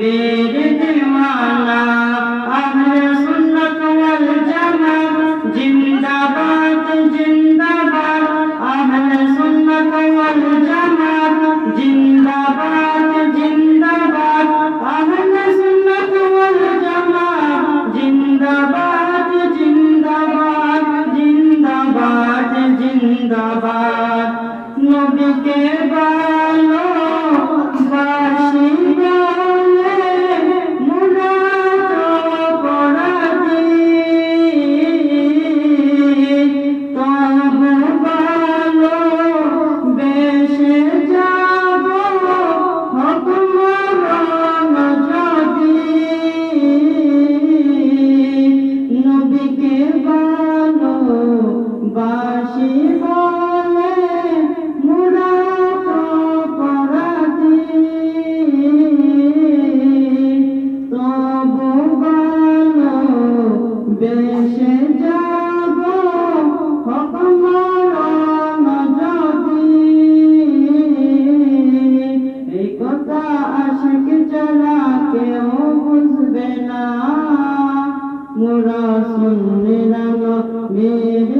নবীর দিওয়ানা আহলে সুন্নাত ওয়াল জামাত জিন্দাবাদ জিন্দাবাদ আহলে সুন্নাত ওয়াল জামাত জিন্দাবাদ জিন্দাবাদ আহলে সুন্নাত ওয়াল জামাত জিন্দাবাদ জিন্দাবাদ জিন্দাবাদ জিন্দাবাদ নবীকে ভালোবাসি বলে মোরা অপরাধী তবু ভালোবেসে যাব হক মরণ যদি নবীকে ভালোবাসি বলে মোরা অপরাধী তবু ভালোবেসে যাব হক মরণ যদি এই কথা আশিক যারা কেউ বুঝবে না মোরা সুন্নিরা নবীর